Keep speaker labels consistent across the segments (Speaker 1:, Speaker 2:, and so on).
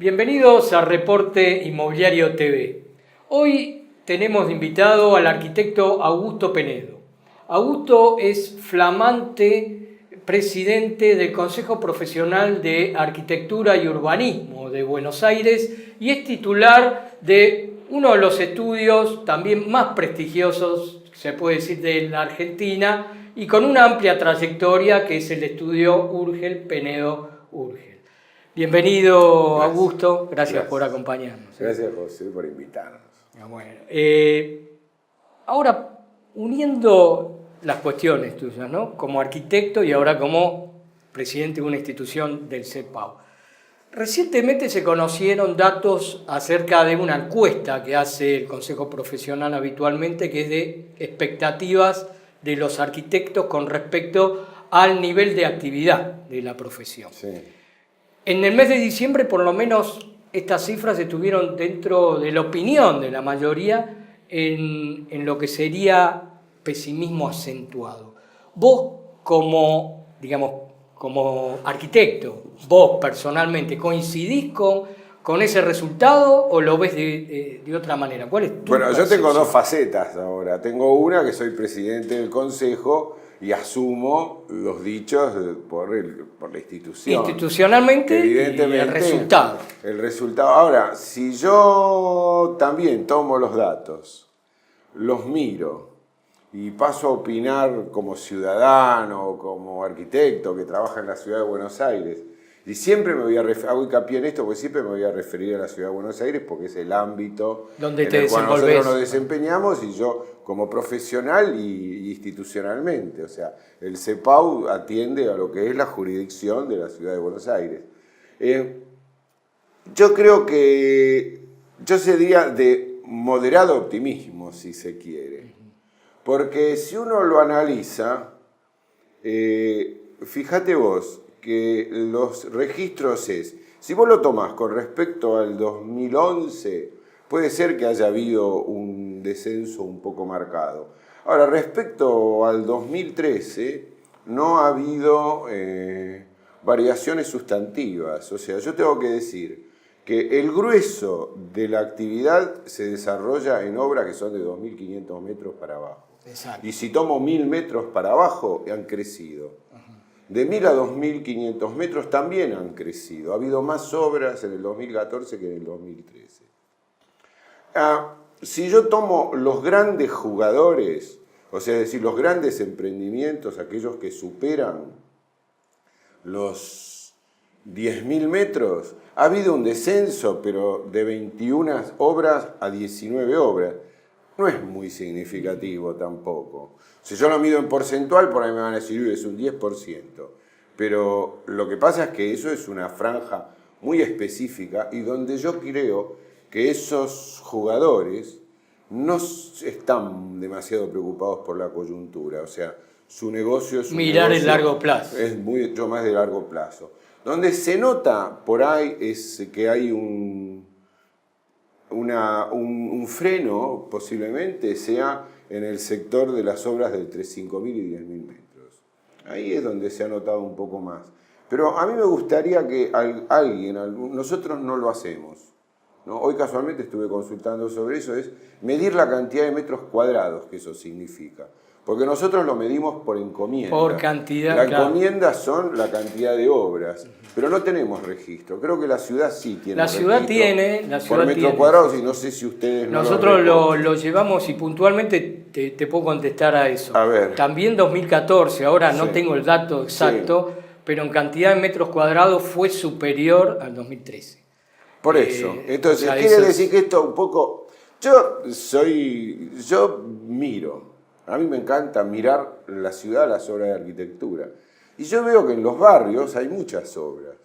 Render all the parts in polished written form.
Speaker 1: Bienvenidos a Reporte Inmobiliario TV. Hoy tenemos de invitado al arquitecto Augusto Penedo. Augusto es flamante presidente del Consejo Profesional de Arquitectura y Urbanismo de Buenos Aires y es titular de uno de los estudios también más prestigiosos, se puede decir, de la Argentina y con una amplia trayectoria, que es el estudio Urgel Penedo Urgel. Bienvenido, gracias. Augusto, gracias por acompañarnos.
Speaker 2: Gracias, José, por invitarnos.
Speaker 1: Bueno, ahora, uniendo las cuestiones tuyas, ¿no? Como arquitecto y ahora como presidente de una institución del CEPAU. Recientemente se conocieron datos acerca de una encuesta que hace el Consejo Profesional habitualmente, que es de expectativas de los arquitectos con respecto al nivel de actividad de la profesión.
Speaker 2: Sí.
Speaker 1: En el mes de diciembre, por lo menos, estas cifras estuvieron dentro de la opinión de la mayoría en lo que sería pesimismo acentuado. Vos, como arquitecto, vos personalmente, ¿coincidís con ese resultado o lo ves de otra manera? ¿Cuál es tu
Speaker 2: percepción? Yo tengo dos facetas ahora. Tengo una que soy presidente del Consejo y asumo los dichos por la institución.
Speaker 1: Institucionalmente,
Speaker 2: evidentemente,
Speaker 1: y el resultado.
Speaker 2: El resultado. Ahora, si yo también tomo los datos, los miro y paso a opinar como ciudadano, como arquitecto que trabaja en la ciudad de Buenos Aires, y siempre hago hincapié en esto porque siempre me voy a referir a la ciudad de Buenos Aires porque es el ámbito
Speaker 1: donde
Speaker 2: en el cual nosotros nos desempeñamos y yo como profesional y institucionalmente. O sea, el CEPAU atiende a lo que es la jurisdicción de la ciudad de Buenos Aires. Yo creo que yo sería de moderado optimismo, si se quiere. Porque si uno lo analiza, fíjate vos, que los registros si vos lo tomás con respecto al 2011, puede ser que haya habido un descenso un poco marcado. Ahora, respecto al 2013, no ha habido variaciones sustantivas. O sea, yo tengo que decir que el grueso de la actividad se desarrolla en obras que son de 2.500 metros para abajo.
Speaker 1: Exacto.
Speaker 2: Y si tomo 1.000 metros para abajo, han crecido. De 1.000 a 2.500 metros también han crecido. Ha habido más obras en el 2014 que en el 2013. Si yo tomo los grandes jugadores, o sea, es decir, los grandes emprendimientos, aquellos que superan los 10.000 metros, ha habido un descenso, pero de 21 obras a 19 obras. No es muy significativo tampoco. Si yo lo mido en porcentual, por ahí me van a decir, es un 10%. Pero lo que pasa es que eso es una franja muy específica y donde yo creo que esos jugadores no están demasiado preocupados por la coyuntura. O sea, su negocio es un
Speaker 1: mirar
Speaker 2: negocio,
Speaker 1: el largo plazo.
Speaker 2: Es mucho más de largo plazo. Donde se nota por ahí es que hay un freno, posiblemente sea en el sector de las obras de entre 5.000 y 10.000 metros. Ahí es donde se ha notado un poco más. Pero a mí me gustaría que nosotros no lo hacemos, ¿no? Hoy casualmente estuve consultando sobre eso, es medir la cantidad de metros cuadrados que eso significa. Porque nosotros lo medimos por encomienda.
Speaker 1: Por cantidad,
Speaker 2: La
Speaker 1: claro.
Speaker 2: encomienda son la cantidad de obras, pero no tenemos registro. Creo que la ciudad sí tiene registro.
Speaker 1: La ciudad
Speaker 2: por metros cuadrados, y no sé si ustedes
Speaker 1: nosotros lo llevamos y puntualmente te puedo contestar a eso.
Speaker 2: A ver.
Speaker 1: También 2014, ahora no
Speaker 2: Sí.
Speaker 1: tengo el dato exacto, pero en cantidad de metros cuadrados fue superior al 2013.
Speaker 2: Por eso. Entonces,
Speaker 1: o sea,
Speaker 2: quiere decir que esto un poco... Yo miro. A mí me encanta mirar la ciudad, las obras de arquitectura. Y yo veo que en los barrios hay muchas obras.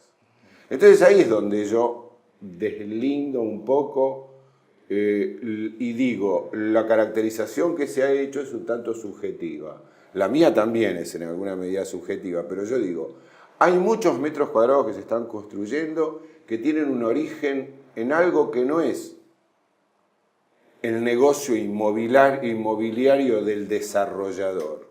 Speaker 2: Entonces ahí es donde yo deslindo un poco y digo, la caracterización que se ha hecho es un tanto subjetiva. La mía también es en alguna medida subjetiva, pero yo digo, hay muchos metros cuadrados que se están construyendo que tienen un origen en algo que no es el negocio inmobiliario del desarrollador.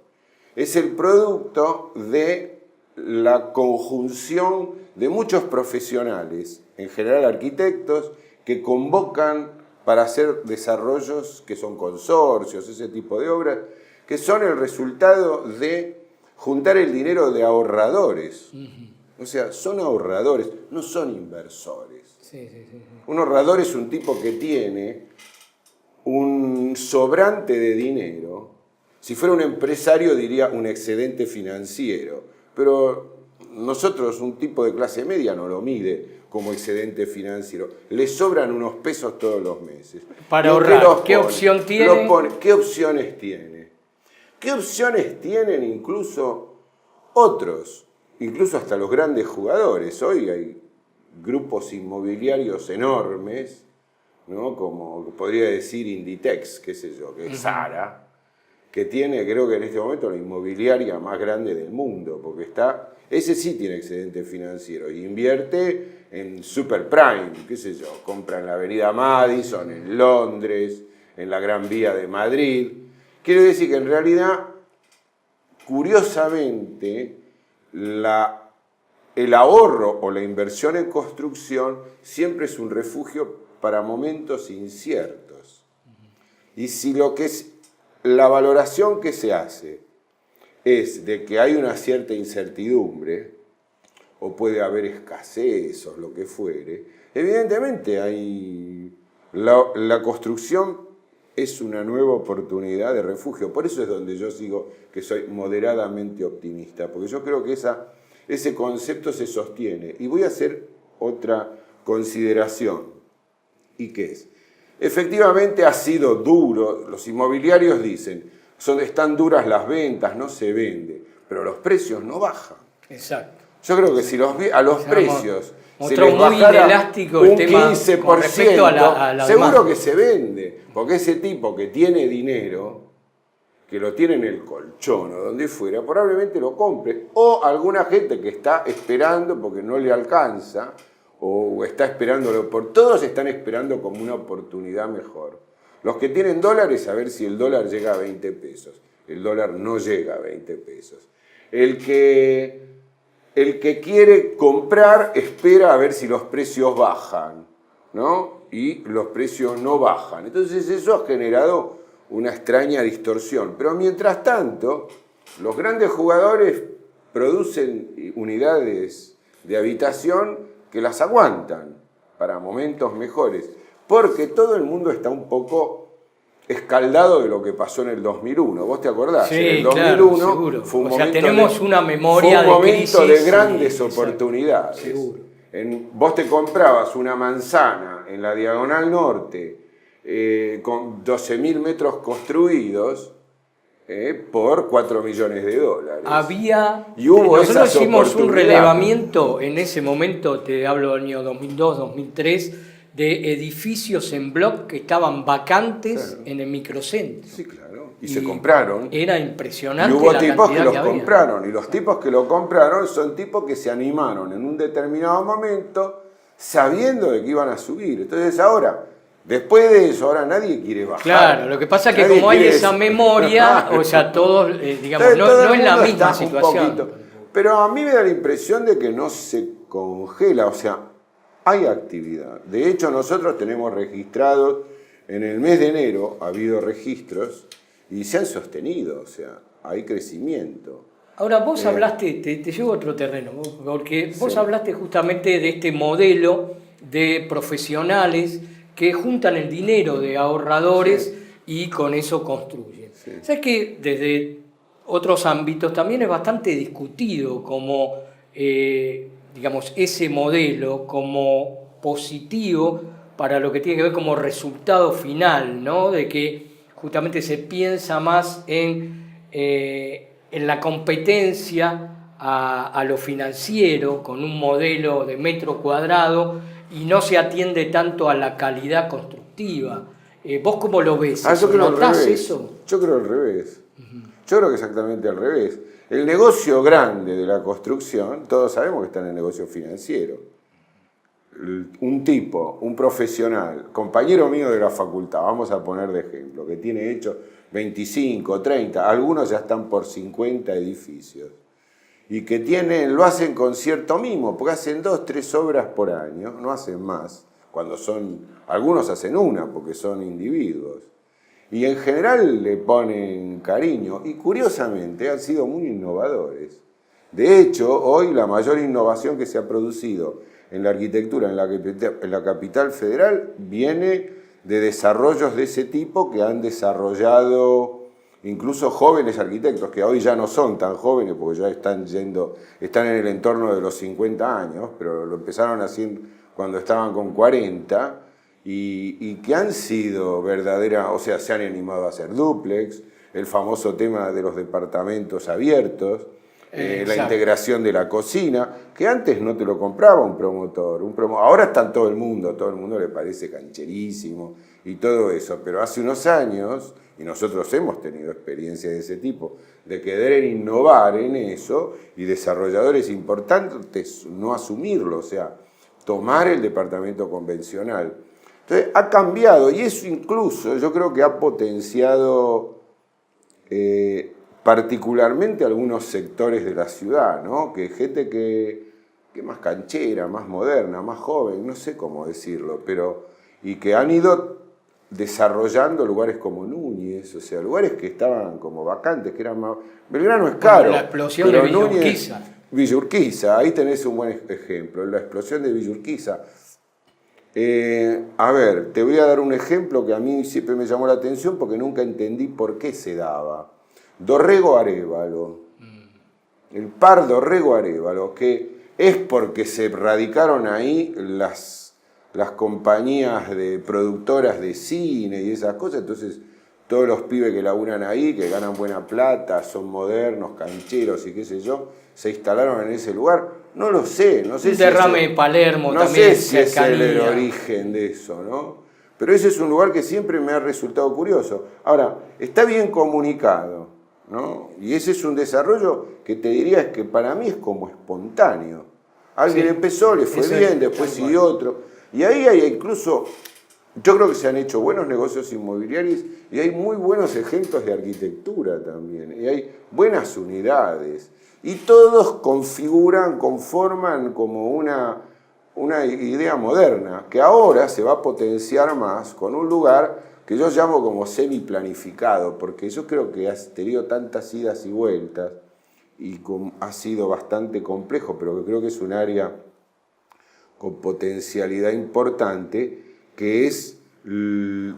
Speaker 2: Es el producto de la conjunción de muchos profesionales, en general arquitectos, que convocan para hacer desarrollos que son consorcios, ese tipo de obras, que son el resultado de juntar el dinero de ahorradores. O sea, son ahorradores, no son inversores. Un ahorrador es un tipo que tiene un sobrante de dinero. Si fuera un empresario diría un excedente financiero, pero nosotros, un tipo de clase media, no lo mide como excedente financiero. Le sobran unos pesos todos los meses.
Speaker 1: Para ahorrar, ¿qué opción tiene?
Speaker 2: ¿Qué opciones tiene? ¿Qué opciones tienen incluso otros? Incluso hasta los grandes jugadores. Hoy hay grupos inmobiliarios enormes, ¿no? Como podría decir Inditex, qué sé yo, que es Zara, que tiene, creo que en este momento, la inmobiliaria más grande del mundo, porque ese sí tiene excedente financiero, y invierte en super prime, qué sé yo, compra en la avenida Madison, en Londres, en la Gran Vía de Madrid. Quiere decir que en realidad, curiosamente, el ahorro o la inversión en construcción siempre es un refugio para momentos inciertos. Y si lo que es la valoración que se hace es de que hay una cierta incertidumbre, o puede haber escasez o lo que fuere, evidentemente la construcción es una nueva oportunidad de refugio. Por eso es donde yo digo que soy moderadamente optimista, porque yo creo que ese concepto se sostiene. Y voy a hacer otra consideración. ¿Y qué es? Efectivamente ha sido duro, los inmobiliarios dicen, están duras las ventas, no se vende, pero los precios no bajan.
Speaker 1: Exacto.
Speaker 2: Yo creo que si a los precios se les
Speaker 1: muy
Speaker 2: bajara
Speaker 1: inelástico
Speaker 2: un
Speaker 1: el tema
Speaker 2: 15%,
Speaker 1: con respecto a la
Speaker 2: seguro
Speaker 1: demanda.
Speaker 2: que se vende, porque ese tipo que tiene dinero, que lo tiene en el colchón o donde fuera, probablemente lo compre. O alguna gente que está esperando porque no le alcanza, o está esperándolo todos están esperando como una oportunidad mejor. Los que tienen dólares, a ver si el dólar llega a 20 pesos. El dólar no llega a 20 pesos. El que quiere comprar espera a ver si los precios bajan, ¿no? Y los precios no bajan. Entonces eso ha generado una extraña distorsión. Pero mientras tanto, los grandes jugadores producen unidades de habitación que las aguantan para momentos mejores, porque todo el mundo está un poco escaldado de lo que pasó en el 2001. ¿Vos te acordás?
Speaker 1: Sí,
Speaker 2: en el 2001
Speaker 1: claro,
Speaker 2: fue un
Speaker 1: momento tenemos una memoria
Speaker 2: fue un momento
Speaker 1: crisis,
Speaker 2: de grandes
Speaker 1: sí,
Speaker 2: oportunidades.
Speaker 1: Seguro.
Speaker 2: Vos te comprabas una manzana en la Diagonal Norte con 12.000 metros construidos por $4 millones.
Speaker 1: Nosotros hicimos un relevamiento en ese momento, te hablo del año 2002, 2003, de edificios en bloc que estaban vacantes, claro, en el microcentro.
Speaker 2: Sí, claro. Y se compraron.
Speaker 1: Era impresionante.
Speaker 2: Y hubo
Speaker 1: la
Speaker 2: tipos que los
Speaker 1: que
Speaker 2: compraron. Y los tipos que lo compraron son tipos que se animaron en un determinado momento sabiendo de que iban a subir. Entonces ahora, después de eso, ahora nadie quiere bajar.
Speaker 1: Claro, lo que pasa es que como hay esa memoria, o sea, todos, digamos, no es la misma situación.
Speaker 2: Pero a mí me da la impresión de que no se congela, o sea, hay actividad. De hecho, nosotros tenemos registrados, en el mes de enero ha habido registros y se han sostenido, o sea, hay crecimiento.
Speaker 1: Ahora, vos hablaste, te llevo a otro terreno, porque vos hablaste justamente de este modelo de profesionales que juntan el dinero de ahorradores y con eso construyen. Sí. ¿Sabes que desde otros ámbitos también es bastante discutido como, digamos, ese modelo como positivo para lo que tiene que ver como resultado final, ¿no? De que justamente se piensa más en la competencia a lo financiero con un modelo de metro cuadrado y no se atiende tanto a la calidad constructiva. ¿Vos cómo lo ves?
Speaker 2: Yo creo
Speaker 1: ¿Notás eso?
Speaker 2: Yo creo al revés. Yo creo que exactamente al revés. El negocio grande de la construcción, todos sabemos que está en el negocio financiero. Un tipo, un profesional, compañero mío de la facultad, vamos a poner de ejemplo, que tiene hecho 25, 30, algunos ya están por 50 edificios. y que lo hacen con cierto mimo, porque hacen 2, 3 obras por año, no hacen más, algunos hacen una porque son individuos. Y en general le ponen cariño y curiosamente han sido muy innovadores. De hecho, hoy la mayor innovación que se ha producido en la arquitectura en la capital federal viene de desarrollos de ese tipo que han desarrollado incluso jóvenes arquitectos, que hoy ya no son tan jóvenes porque ya están en el entorno de los 50 años, pero lo empezaron haciendo cuando estaban con 40, y que han sido o sea, se han animado a hacer dúplex, el famoso tema de los departamentos abiertos, la integración de la cocina, que antes no te lo compraba un promotor. Ahora está todo el mundo le parece cancherísimo y todo eso, pero hace unos años, y nosotros hemos tenido experiencia de ese tipo, de querer innovar en eso, y desarrolladores importantes no asumirlo, o sea, tomar el departamento convencional. Entonces ha cambiado, y eso incluso yo creo que ha potenciado particularmente algunos sectores de la ciudad, ¿no? Que gente que más canchera, más moderna, más joven, no sé cómo decirlo, y que han ido desarrollando lugares como Núñez, o sea, lugares que estaban como vacantes, que eran más... Belgrano es caro.
Speaker 1: La explosión de Villa Urquiza.
Speaker 2: Villa Urquiza, ahí tenés un buen ejemplo, la explosión de Villa Urquiza. A ver, te voy a dar un ejemplo que a mí siempre me llamó la atención porque nunca entendí por qué se daba. Dorrego-Arévalo, el par Dorrego-Arévalo, que es porque se radicaron ahí las compañías de productoras de cine y esas cosas, entonces todos los pibes que laburan ahí, que ganan buena plata, son modernos, cancheros y qué sé yo, se instalaron en ese lugar. No lo sé, no sé
Speaker 1: si derrame de Palermo
Speaker 2: no
Speaker 1: también.
Speaker 2: No sé si es el origen de eso, ¿no? Pero ese es un lugar que siempre me ha resultado curioso. Ahora, está bien comunicado, ¿no? Y ese es un desarrollo que te diría es que para mí es como espontáneo. Alguien empezó, le fue bien, después siguió otro. Y ahí hay incluso, yo creo que se han hecho buenos negocios inmobiliarios y hay muy buenos ejemplos de arquitectura también. Y hay buenas unidades. Y todos conforman como una idea moderna, que ahora se va a potenciar más con un lugar que yo llamo como semi-planificado, porque yo creo que ha tenido tantas idas y vueltas y ha sido bastante complejo, pero que creo que es un área con potencialidad importante, que es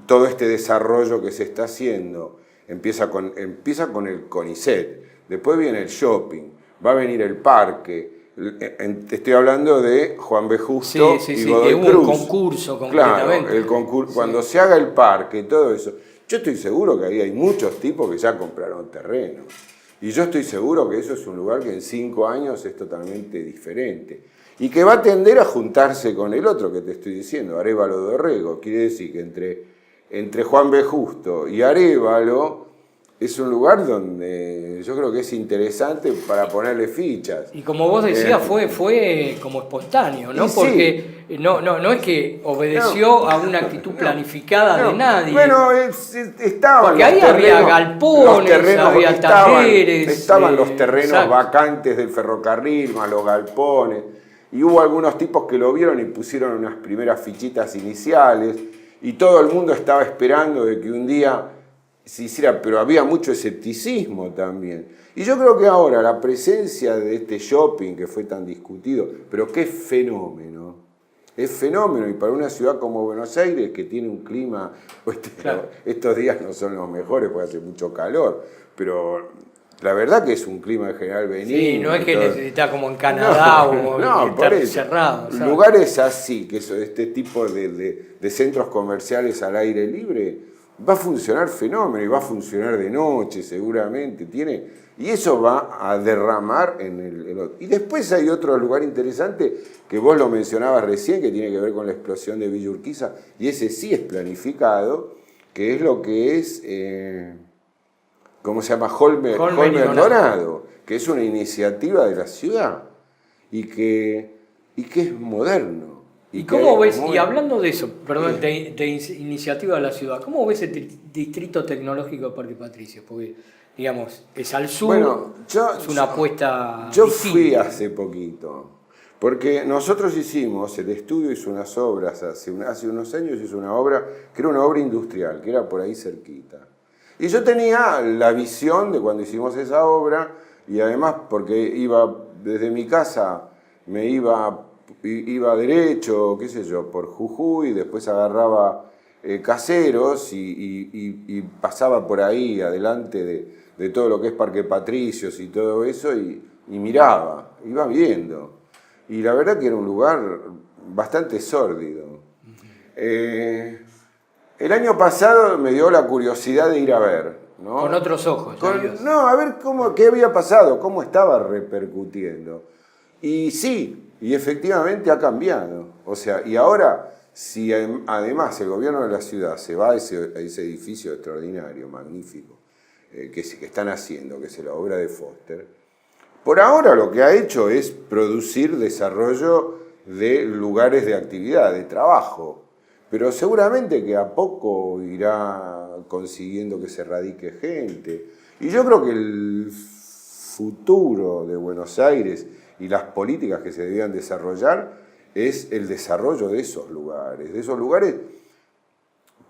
Speaker 2: todo este desarrollo que se está haciendo. Empieza con el CONICET, después viene el shopping, va a venir el parque. Te estoy hablando de Juan B. Justo y Godoy Cruz.
Speaker 1: Hubo un concurso completamente.
Speaker 2: Claro, el concurso, cuando se haga el parque, todo eso. Yo estoy seguro que ahí hay muchos tipos que ya compraron terreno. Y yo estoy seguro que eso es un lugar que en 5 años es totalmente diferente. Y que va a tender a juntarse con el otro que te estoy diciendo, Arévalo Dorrego. Quiere decir que entre Juan B. Justo y Arévalo es un lugar donde yo creo que es interesante para ponerle fichas.
Speaker 1: Y como vos decías, fue como espontáneo, ¿no? Porque no es que obedeció a una actitud planificada de nadie.
Speaker 2: Bueno, estaban
Speaker 1: porque ahí había galpones, había talleres.
Speaker 2: Estaban los terrenos vacantes del ferrocarril, más los galpones. Y hubo algunos tipos que lo vieron y pusieron unas primeras fichitas iniciales. Y todo el mundo estaba esperando de que un día se hiciera, pero había mucho escepticismo también. Y yo creo que ahora la presencia de este shopping que fue tan discutido, pero qué fenómeno, es fenómeno, y para una ciudad como Buenos Aires, que tiene un clima, estos días no son los mejores porque hace mucho calor, pero la verdad que es un clima en general benigno.
Speaker 1: Sí, no es que necesita como en Canadá o estar cerrado. ¿sabes?
Speaker 2: Lugares así, que eso, este tipo de centros comerciales al aire libre, va a funcionar fenómeno y va a funcionar de noche seguramente. Y eso va a derramar en el otro. Y después hay otro lugar interesante que vos lo mencionabas recién, que tiene que ver con la explosión de Villa Urquiza, y ese sí es planificado, que es lo que es... ¿cómo se llama? Holmer Donado, que es una iniciativa de la ciudad y que es moderno,
Speaker 1: ¿Y cómo ves, y hablando de eso, perdón, de iniciativa de la ciudad, cómo ves el distrito tecnológico de Parque Patricios? Porque, digamos, es al sur,
Speaker 2: Bueno,
Speaker 1: es una apuesta
Speaker 2: yo
Speaker 1: distinta.
Speaker 2: fui hace poquito, porque nosotros hicimos, el estudio hizo unas obras, hace unos años hizo una obra, que era una obra industrial, que era por ahí cerquita. Y yo tenía la visión de cuando hicimos esa obra, y además porque iba desde mi casa, me iba derecho, qué sé yo, por Jujuy, después agarraba Caseros y pasaba por ahí adelante de todo lo que es Parque Patricios y todo eso y miraba, iba viendo. Y la verdad que era un lugar bastante sórdido. El año pasado me dio la curiosidad de ir a ver, ¿no?
Speaker 1: Con otros ojos.
Speaker 2: No, a ver qué había pasado, cómo estaba repercutiendo. Y sí, y efectivamente ha cambiado. O sea, y ahora, si además el gobierno de la ciudad se va a ese edificio extraordinario, magnífico, que están haciendo, que es la obra de Foster, por ahora lo que ha hecho es producir desarrollo de lugares de actividad, de trabajo. Pero seguramente que a poco irá consiguiendo que se radique gente. Y yo creo que el futuro de Buenos Aires y las políticas que se debían desarrollar es el desarrollo de esos lugares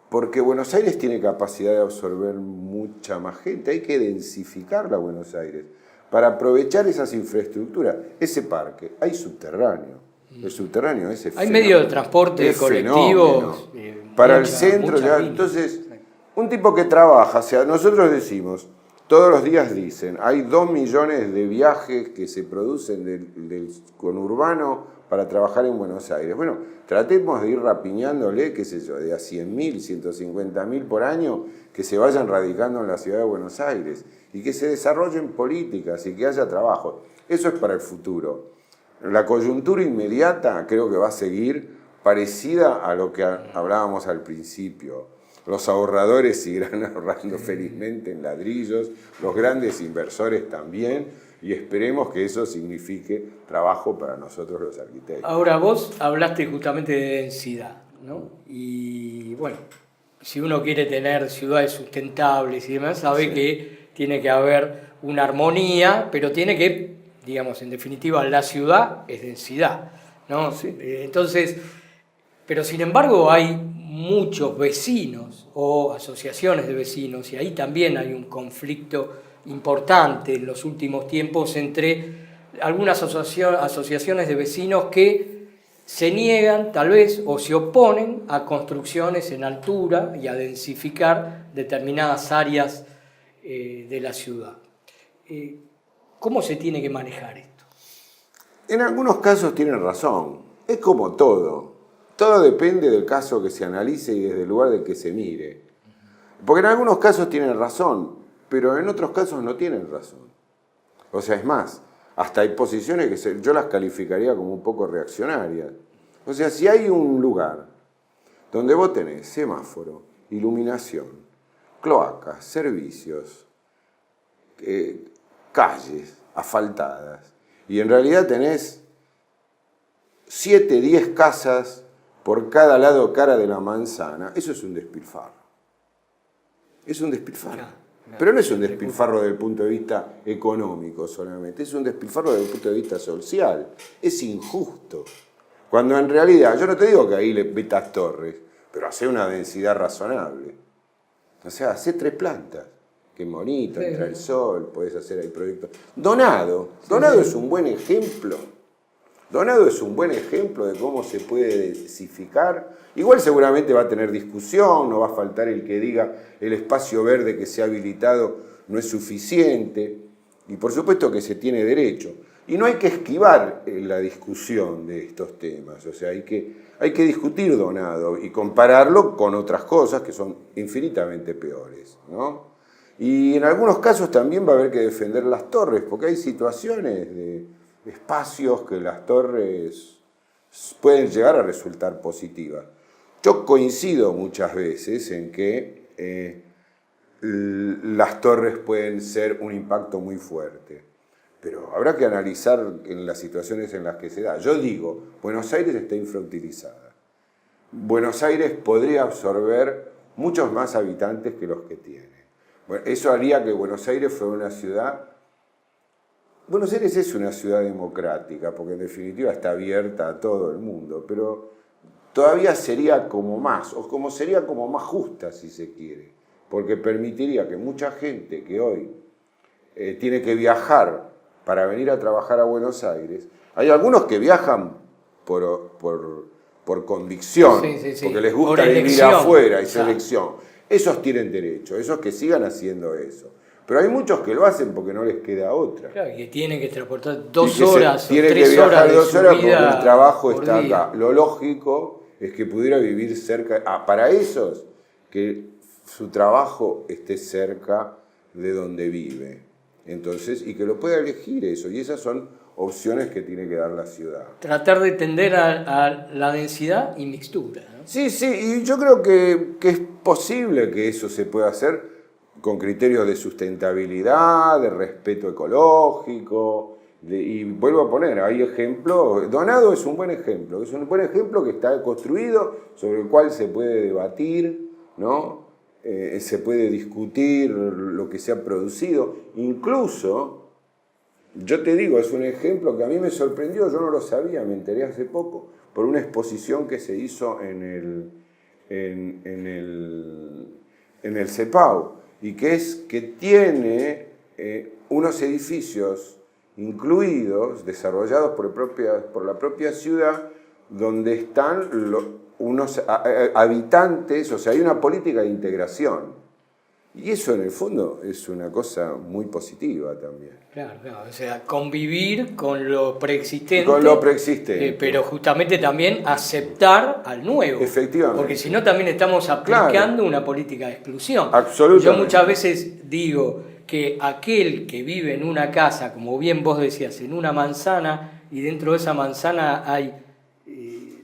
Speaker 2: porque Buenos Aires tiene capacidad de absorber mucha más gente, hay que densificar la Buenos Aires para aprovechar esas infraestructuras. Ese parque, hay subterráneo, el subterráneo ese
Speaker 1: hay medios de transporte colectivos.
Speaker 2: Para el centro, ya, entonces, un tipo que trabaja, o sea, nosotros decimos, todos los días dicen, hay 2 millones de viajes que se producen del conurbano para trabajar en Buenos Aires. Bueno, tratemos de ir rapiñándole, qué sé yo, de a 100.000, 150.000 por año que se vayan radicando en la ciudad de Buenos Aires y que se desarrollen políticas y que haya trabajo. Eso es para el futuro. La coyuntura inmediata creo que va a seguir parecida a lo que hablábamos al principio. Los ahorradores seguirán ahorrando felizmente en ladrillos, los grandes inversores también, y esperemos que eso signifique trabajo para nosotros los arquitectos.
Speaker 1: Ahora, vos hablaste justamente de densidad, ¿no? Y bueno, si uno quiere tener ciudades sustentables y demás, sabe que tiene que haber una armonía, pero tiene que, digamos, en definitiva, la ciudad es densidad, ¿no?
Speaker 2: Sí.
Speaker 1: Entonces, pero sin embargo hay muchos vecinos o asociaciones de vecinos y ahí también hay un conflicto importante en los últimos tiempos entre algunas asociaciones de vecinos que se niegan tal vez o se oponen a construcciones en altura y a densificar determinadas áreas de la ciudad. ¿Cómo se tiene que manejar esto?
Speaker 2: En algunos casos tienen razón, es como todo. Todo depende del caso que se analice y desde el lugar de que se mire. Porque en algunos casos tienen razón, pero en otros casos no tienen razón. O sea, es más, hasta hay posiciones que yo las calificaría como un poco reaccionarias. O sea, si hay un lugar donde vos tenés semáforo, iluminación, cloacas, servicios, calles asfaltadas, y en realidad tenés 7, 10 casas por cada lado cara de la manzana, eso es un despilfarro. Es un despilfarro. Claro. Pero no es un despilfarro desde el punto de vista económico solamente, es un despilfarro desde el punto de vista social. Es injusto. Cuando en realidad, yo no te digo que ahí le metas torres, pero hace una densidad razonable. O sea, hace 3 plantas. Qué bonito, entra el sol, podés hacer ahí proyectos. Donado es un buen ejemplo. Donado es un buen ejemplo de cómo se puede densificar. Igual seguramente va a tener discusión, no va a faltar el que diga el espacio verde que se ha habilitado no es suficiente. Y por supuesto que se tiene derecho. Y no hay que esquivar la discusión de estos temas. O sea, hay que discutir Donado y compararlo con otras cosas que son infinitamente peores, ¿no? Y en algunos casos también va a haber que defender las torres, porque hay situaciones de espacios que las torres pueden llegar a resultar positivas. Yo coincido muchas veces en que las torres pueden ser un impacto muy fuerte, pero habrá que analizar en las situaciones en las que se da. Yo digo, Buenos Aires está infrautilizada. Buenos Aires podría absorber muchos más habitantes que los que tiene. Bueno, eso haría que Buenos Aires fuera una ciudad... Buenos Aires es una ciudad democrática, porque en definitiva está abierta a todo el mundo, pero todavía sería como más, o como sería como más justa, si se quiere, porque permitiría que mucha gente que hoy tiene que viajar para venir a trabajar a Buenos Aires, hay algunos que viajan por convicción, porque les gusta vivir afuera y selección. Esos tienen derecho, esos que sigan haciendo eso. Pero hay muchos que lo hacen porque no les queda otra.
Speaker 1: Claro, que tienen que transportar 2 horas o 3 horas.
Speaker 2: Tienen que viajar 2 horas porque el trabajo está
Speaker 1: día.
Speaker 2: acá. Lo lógico es que pudiera vivir cerca. Para esos, que su trabajo esté cerca de donde vive. Entonces, y que lo pueda elegir eso. Y esas son opciones que tiene que dar la ciudad.
Speaker 1: Tratar de tender a la densidad y mixtura, ¿no?
Speaker 2: Sí, y yo creo que es posible que eso se pueda hacer con criterios de sustentabilidad, de respeto ecológico, y vuelvo a poner, hay ejemplos, Donado es un buen ejemplo que está construido, sobre el cual se puede debatir, ¿no? Se puede discutir lo que se ha producido, incluso, yo te digo, es un ejemplo que a mí me sorprendió, yo no lo sabía, me enteré hace poco, por una exposición que se hizo en el CEPAU, y que tiene unos edificios incluidos, desarrollados por la propia ciudad, donde están unos habitantes, o sea, hay una política de integración. Y eso en el fondo es una cosa muy positiva también.
Speaker 1: Claro, o sea, convivir con lo preexistente.
Speaker 2: Con lo preexistente.
Speaker 1: Pero justamente también aceptar al nuevo.
Speaker 2: Efectivamente.
Speaker 1: Porque si no también estamos aplicando una política de exclusión.
Speaker 2: Absolutamente.
Speaker 1: Yo muchas veces digo que aquel que vive en una casa, como bien vos decías, en una manzana, y dentro de esa manzana hay,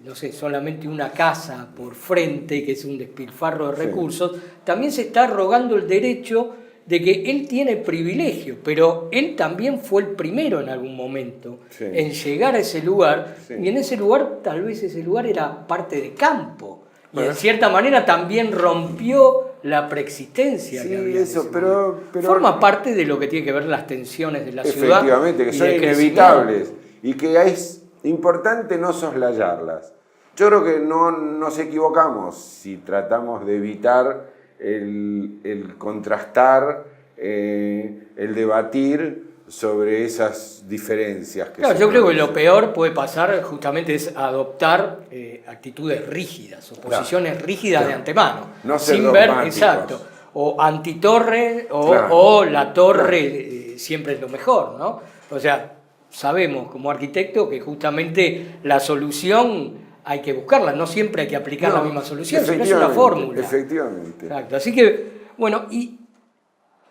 Speaker 1: no sé, solamente una casa por frente, que es un despilfarro de recursos, también se está arrogando el derecho de que él tiene privilegio, pero él también fue el primero en algún momento en llegar a ese lugar, y en ese lugar, tal vez ese lugar era parte de campo, y en cierta manera también rompió la preexistencia que había.
Speaker 2: Eso, pero
Speaker 1: forma parte de lo que tiene que ver las tensiones de la ciudad.
Speaker 2: Efectivamente, que son inevitables, y que es importante no soslayarlas. Yo creo que no nos equivocamos si tratamos de evitar el contrastar, el debatir sobre esas diferencias.
Speaker 1: Yo creo que lo peor puede pasar justamente es adoptar actitudes rígidas, o posiciones rígidas de antemano,
Speaker 2: no ser
Speaker 1: sin ver,
Speaker 2: dogmáticos.
Speaker 1: exacto, o antitorre o la torre siempre es lo mejor, ¿no? O sea, sabemos como arquitecto que justamente la solución hay que buscarla, no siempre hay que aplicar la misma solución, sino es una fórmula.
Speaker 2: Efectivamente.
Speaker 1: Exacto. Así que, bueno, y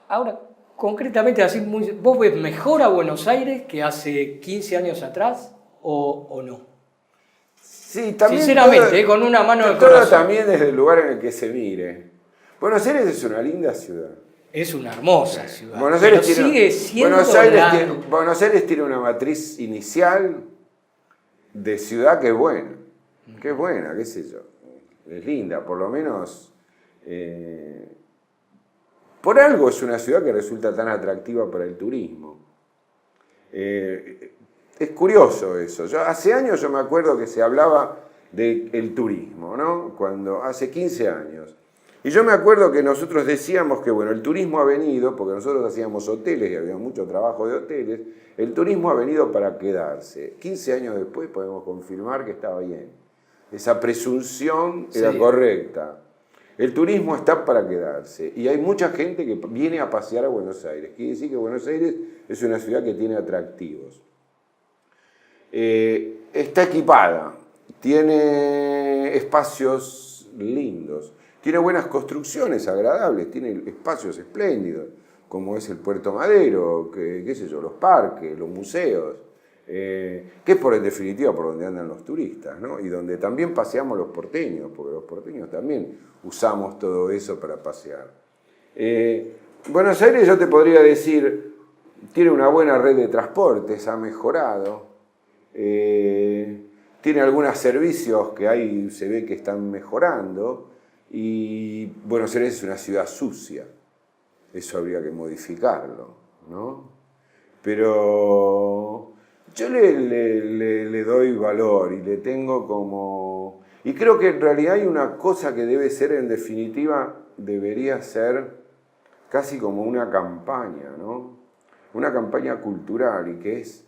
Speaker 1: ahora, concretamente, así, ¿vos ves mejor a Buenos Aires que hace 15 años atrás o no?
Speaker 2: Sí, también.
Speaker 1: Sinceramente, con una mano de
Speaker 2: todo
Speaker 1: corazón.
Speaker 2: también desde el lugar en el que se mire. Buenos Aires es una linda ciudad.
Speaker 1: Es una hermosa ciudad.
Speaker 2: Buenos Aires
Speaker 1: sigue siendo
Speaker 2: Buenos Aires tiene una matriz inicial de ciudad que es buena. Que es buena, qué sé yo. Es linda, por lo menos. Por algo es una ciudad que resulta tan atractiva para el turismo. Es curioso eso. Hace años yo me acuerdo que se hablaba del turismo, ¿no? Hace 15 años. Y yo me acuerdo que nosotros decíamos que, bueno, el turismo ha venido, porque nosotros hacíamos hoteles y había mucho trabajo de hoteles, el turismo ha venido para quedarse. 15 años después podemos confirmar que estaba bien. Esa presunción era correcta. El turismo está para quedarse y hay mucha gente que viene a pasear a Buenos Aires. Quiere decir que Buenos Aires es una ciudad que tiene atractivos. Está equipada, tiene espacios lindos, tiene buenas construcciones agradables, tiene espacios espléndidos, como es el Puerto Madero, qué sé yo, los parques, los museos. Que es en definitiva por donde andan los turistas, ¿no? Y donde también paseamos los porteños, porque los porteños también usamos todo eso para pasear. Buenos Aires, yo te podría decir, tiene una buena red de transportes, ha mejorado, tiene algunos servicios que ahí se ve que están mejorando, y Buenos Aires es una ciudad sucia, eso habría que modificarlo, ¿no? Pero yo le doy valor y le tengo como... Y creo que en realidad hay una cosa que debe ser, en definitiva, debería ser casi como una campaña, ¿no? Una campaña cultural, y que es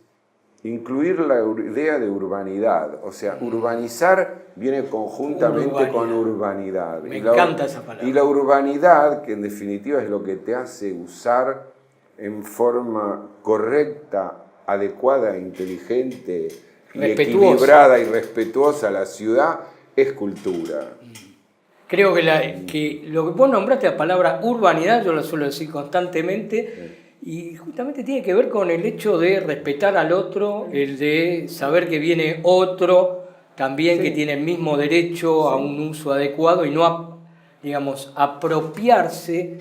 Speaker 2: incluir la idea de urbanidad. O sea, urbanizar viene conjuntamente con urbanidad.
Speaker 1: Me encanta esa palabra.
Speaker 2: Y la urbanidad, que en definitiva es lo que te hace usar en forma correcta, adecuada, inteligente, y equilibrada y respetuosa la ciudad, es cultura.
Speaker 1: Creo que lo que vos nombraste, la palabra urbanidad, yo lo suelo decir constantemente, y justamente tiene que ver con el hecho de respetar al otro, el de saber que viene otro también que tiene el mismo derecho a un uso adecuado, y no, digamos, apropiarse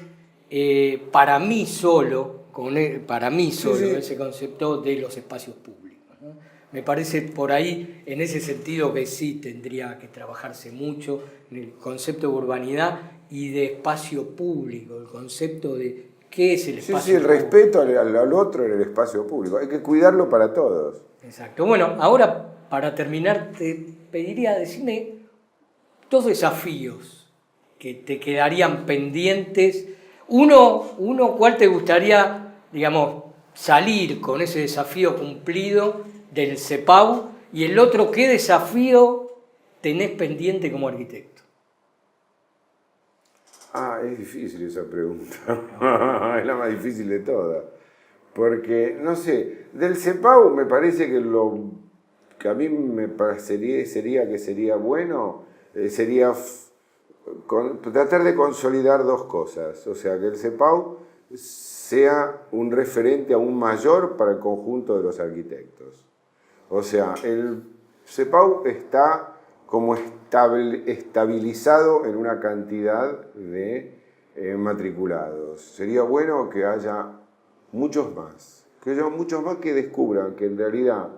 Speaker 1: para mí solo, ese concepto de los espacios públicos, ¿no? Me parece por ahí, en ese sentido, que sí tendría que trabajarse mucho en el concepto de urbanidad y de espacio público, el concepto de qué es el espacio público.
Speaker 2: El respeto al otro en el espacio público, hay que cuidarlo para todos.
Speaker 1: Exacto. Bueno, ahora para terminar te pediría, decirme 2 desafíos que te quedarían pendientes. Uno, ¿cuál te gustaría, digamos, salir con ese desafío cumplido del CEPAU? Y el otro, ¿qué desafío tenés pendiente como arquitecto?
Speaker 2: Es difícil esa pregunta. Es la más difícil de todas. Porque, no sé, del CEPAU me parece que lo que a mí me sería bueno, sería tratar de consolidar 2 cosas. O sea, que el CEPAU sea un referente aún mayor para el conjunto de los arquitectos. O sea, el CEPAU está como estabilizado en una cantidad de matriculados. Sería bueno que haya muchos más, que descubran que en realidad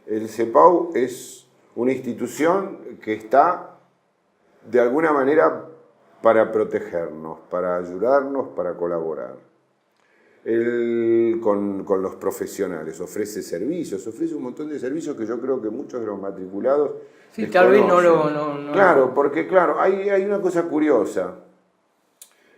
Speaker 2: el CEPAU es una institución que está de alguna manera para protegernos, para ayudarnos, para colaborar. Con los profesionales, ofrece servicios, ofrece un montón de servicios que yo creo que muchos de los matriculados
Speaker 1: sí, tal vez no.
Speaker 2: Claro, porque claro, hay una cosa curiosa.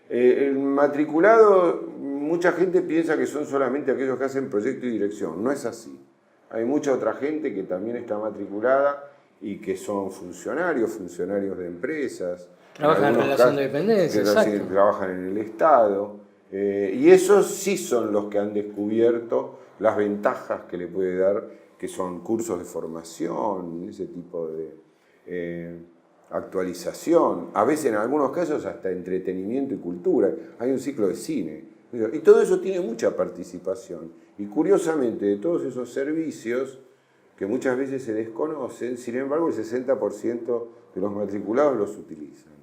Speaker 2: El matriculado, mucha gente piensa que son solamente aquellos que hacen proyecto y dirección. No es así. Hay mucha otra gente que también está matriculada y que son funcionarios de empresas.
Speaker 1: Trabajan en relación de dependencia, exacto.
Speaker 2: Trabajan en el Estado. Y esos sí son los que han descubierto las ventajas que le puede dar, que son cursos de formación, ese tipo de actualización, a veces en algunos casos hasta entretenimiento y cultura. Hay un ciclo de cine. Y todo eso tiene mucha participación. Y curiosamente, de todos esos servicios que muchas veces se desconocen, sin embargo, el 60% de los matriculados los utilizan,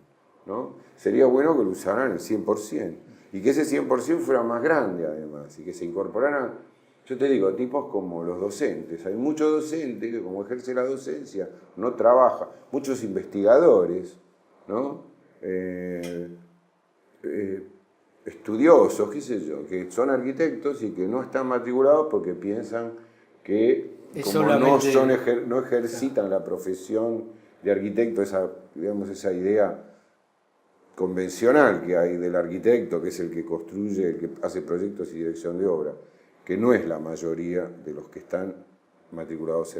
Speaker 2: ¿no? Sería bueno que lo usaran el 100%. Y que ese 100% fuera más grande además, y que se incorporaran, yo te digo, tipos como los docentes. Hay muchos docentes que como ejerce la docencia no trabaja, muchos investigadores, ¿no? Estudiosos, qué sé yo, que son arquitectos y que no están matriculados porque piensan que como no ejercitan la profesión de arquitecto, esa idea convencional que hay del arquitecto, que es el que construye, el que hace proyectos y dirección de obra, que no es la mayoría de los que están matriculados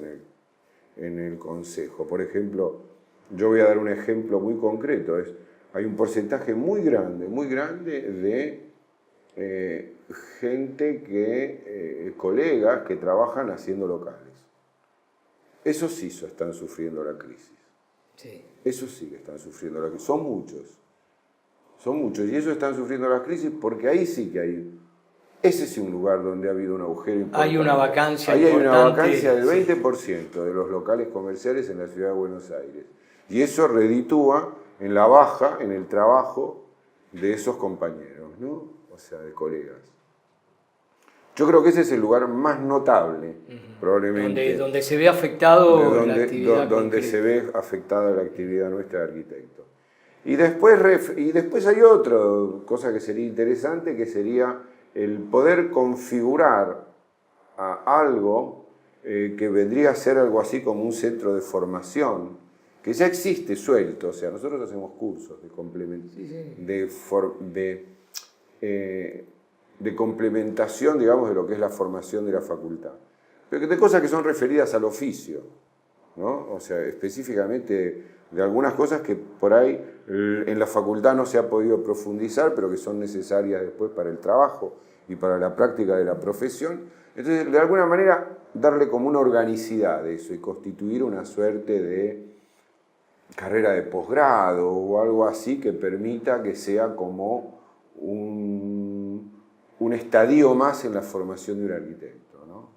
Speaker 2: en el Consejo. Por ejemplo, yo voy a dar un ejemplo muy concreto. Hay un porcentaje muy grande de gente, colegas que trabajan haciendo locales. Esos sí están sufriendo la crisis. Sí. Esos sí que están sufriendo la crisis. Son muchos, y ellos están sufriendo la crisis porque ahí sí que hay... Ese es un lugar donde ha habido un agujero importante.
Speaker 1: Hay una vacancia
Speaker 2: importante.
Speaker 1: Hay
Speaker 2: una vacancia del 20% de los locales comerciales en la ciudad de Buenos Aires. Y eso reditúa en la baja, en el trabajo de esos compañeros, ¿no? O sea, de colegas. Yo creo que ese es el lugar más notable, probablemente.
Speaker 1: Donde se ve afectado la actividad
Speaker 2: donde
Speaker 1: concreta.
Speaker 2: se ve afectada la actividad nuestra de arquitecto. Y después hay otra cosa que sería interesante, que sería el poder configurar a algo que vendría a ser algo así como un centro de formación, que ya existe suelto. O sea, nosotros hacemos cursos de de complementación, digamos, de lo que es la formación de la facultad. Pero de cosas que son referidas al oficio, ¿no? O sea, específicamente de algunas cosas que por ahí en la facultad no se ha podido profundizar, pero que son necesarias después para el trabajo y para la práctica de la profesión. Entonces, de alguna manera, darle como una organicidad de eso y constituir una suerte de carrera de posgrado o algo así que permita que sea como un estadio más en la formación de un arquitecto, ¿no?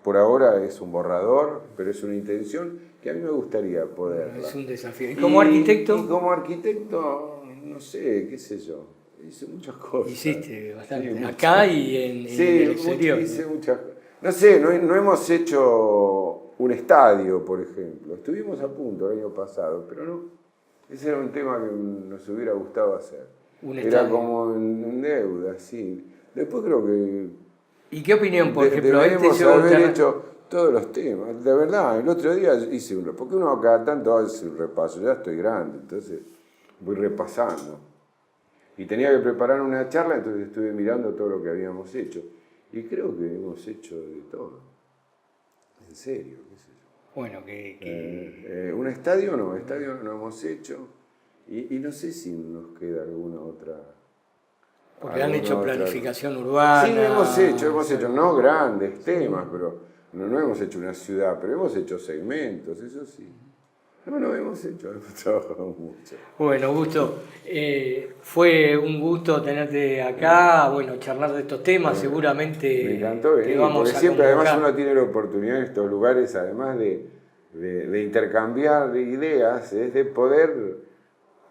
Speaker 2: Por ahora es un borrador, pero es una intención que a mí me gustaría poder.
Speaker 1: Es un desafío. ¿Y como arquitecto?
Speaker 2: Y como arquitecto, no sé, qué sé yo. Hice muchas cosas.
Speaker 1: Hiciste bastante.
Speaker 2: Sí,
Speaker 1: acá y en el exterior.
Speaker 2: Hice muchas cosas. No sé, no hemos hecho un estadio, por ejemplo. Estuvimos a punto el año pasado, pero no. Ese era un tema que nos hubiera gustado hacer. Era como en deuda, sí. Después creo que...
Speaker 1: ¿Y qué opinión, por ejemplo?
Speaker 2: Debemos haber hecho todos los temas. De verdad, el otro día hice un repaso. Porque uno cada tanto hace un repaso. Ya estoy grande, entonces voy repasando. Y tenía que preparar una charla, entonces estuve mirando todo lo que habíamos hecho. Y creo que hemos hecho de todo. En serio, qué sé yo.
Speaker 1: Bueno,
Speaker 2: un estadio no hemos hecho. Y no sé si nos queda alguna otra.
Speaker 1: Porque han hecho planificación urbana.
Speaker 2: Sí, hemos hecho no grandes temas, pero no hemos hecho una ciudad, pero hemos hecho segmentos, eso sí. Hemos trabajado mucho.
Speaker 1: Bueno, Augusto, fue un gusto tenerte acá, bueno, charlar de estos temas, seguramente.
Speaker 2: Me encantó venir, porque siempre además uno tiene la oportunidad en estos lugares, además de intercambiar ideas, es de poder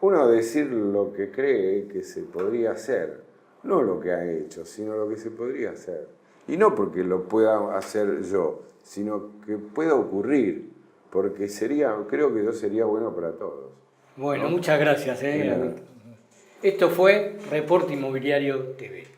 Speaker 2: uno decir lo que cree que se podría hacer. No lo que ha hecho, sino lo que se podría hacer. Y no porque lo pueda hacer yo, sino que pueda ocurrir, porque creo que sería bueno para todos.
Speaker 1: Bueno, ¿no? Muchas gracias. Esto fue Reporte Inmobiliario TV.